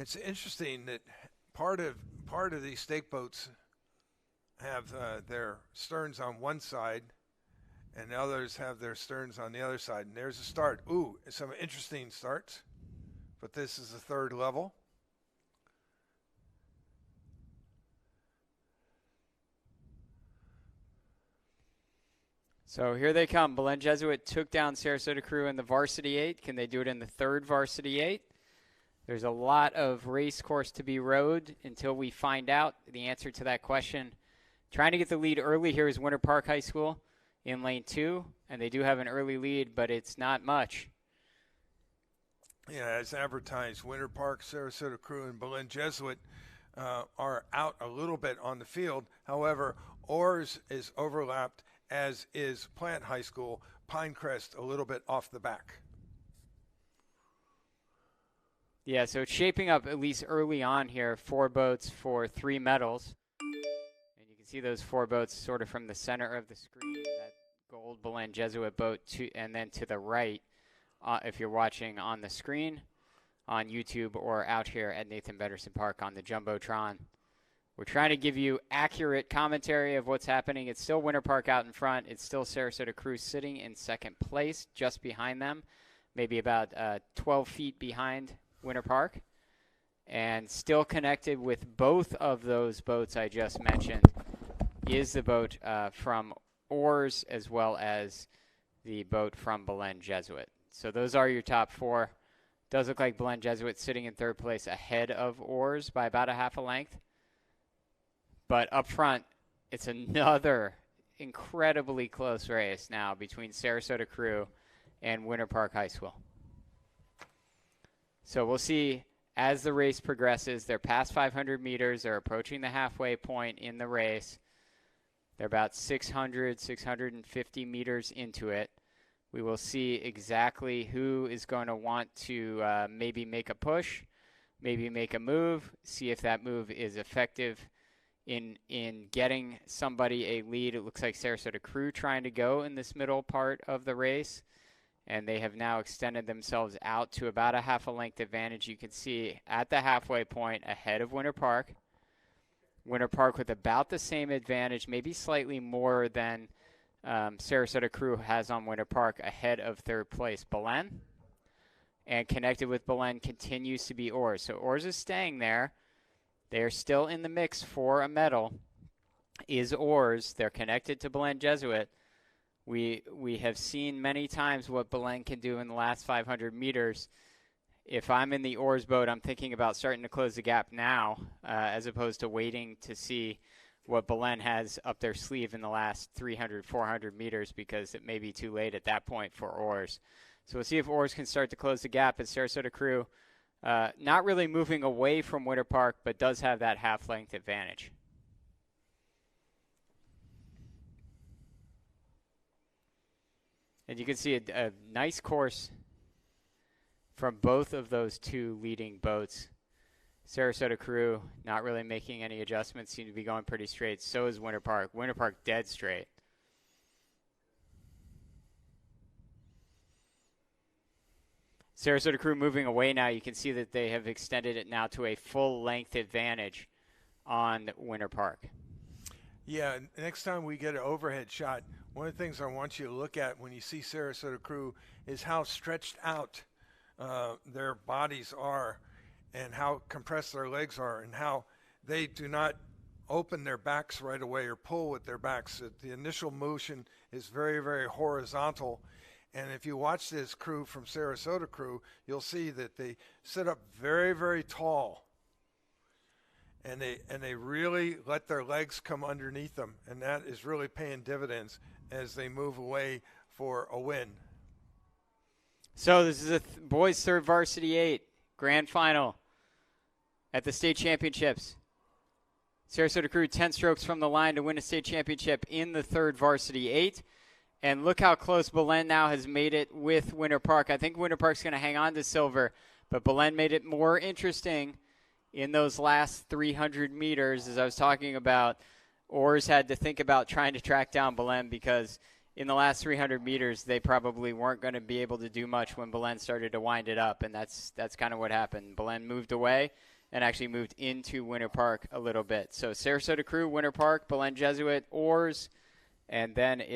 It's interesting that part of these stake boats have their sterns on one side, and the others have their sterns on the other side. And there's a start. Ooh, some interesting starts. But this is the third level. So here they come. Belen Jesuit took down Sarasota Crew in the Varsity 8. Can they do it in the third Varsity 8? There's a lot of race course to be rode until we find out the answer to that question. Trying to get the lead early here is Winter Park High School in lane 2, and they do have an early lead, but it's not much. Yeah, as advertised, Winter Park, Sarasota Crew, and Belen Jesuit are out a little bit on the field. However, Orrs is overlapped, as is Plant High School, Pinecrest a little bit off the back. Yeah, so it's shaping up at least early on here, 4 boats for 3 medals. And you can see those 4 boats sort of from the center of the screen, that gold Belen Jesuit boat, and then to the right, if you're watching on the screen, on YouTube, or out here at Nathan Betterson Park on the Jumbotron. We're trying to give you accurate commentary of what's happening. It's still Winter Park out in front. It's still Sarasota Crew sitting in second place, just behind them, maybe about 12 feet behind Winter Park, and still connected with both of those boats I just mentioned is the boat from Orrs, as well as the boat from Belen Jesuit. So those are your top 4. Does look like Belen Jesuit sitting in third place ahead of Orrs by about a half a length. But up front, it's another incredibly close race now between Sarasota Crew and Winter Park High School. So we'll see as the race progresses. They're past 500 meters. They're approaching the halfway point in the race. They're about 650 meters into it. We will see exactly who is going to want to maybe make a push, maybe make a move, see if that move is effective in getting somebody a lead. It looks like Sarasota Crew trying to go in this middle part of the race, and they have now extended themselves out to about a half a length advantage. You can see at the halfway point ahead of Winter Park. Winter Park with about the same advantage, maybe slightly more than Sarasota Crew has on Winter Park, ahead of third place Belen. And connected with Belen continues to be Orrs. So Orrs is staying there. They are still in the mix for a medal. Is Orrs. They're connected to Belen Jesuit. We have seen many times what Belen can do in the last 500 meters. If I'm in the Orrs boat, I'm thinking about starting to close the gap now, as opposed to waiting to see what Belen has up their sleeve in the last 300, 400 meters, because it may be too late at that point for Orrs. So we'll see if Orrs can start to close the gap. As Sarasota Crew, not really moving away from Winter Park, but does have that half-length advantage. And you can see a nice course from both of those 2 leading boats. Sarasota Crew not really making any adjustments, seem to be going pretty straight. So is Winter Park. Winter Park dead straight. Sarasota Crew moving away now. You can see that they have extended it now to a full length advantage on Winter Park. Yeah, next time we get an overhead shot, one of the things I want you to look at when you see Sarasota Crew is how stretched out their bodies are, and how compressed their legs are, and how they do not open their backs right away or pull with their backs. The initial motion is very, very horizontal. And if you watch this crew from Sarasota Crew, you'll see that they sit up very, very tall. And they really let their legs come underneath them. And that is really paying dividends as they move away for a win. So this is a boys third varsity 8 grand final at the state championships. Sarasota Crew 10 strokes from the line to win a state championship in the third varsity 8. And look how close Belen now has made it with Winter Park. I think Winter Park's going to hang on to silver, but Belen made it more interesting in those last 300 meters. As I was talking about, Orrs had to think about trying to track down Belen, because in the last 300 meters, they probably weren't going to be able to do much when Belen started to wind it up, and that's kind of what happened. Belen moved away and actually moved into Winter Park a little bit. So Sarasota Crew, Winter Park, Belen Jesuit, oars, and then it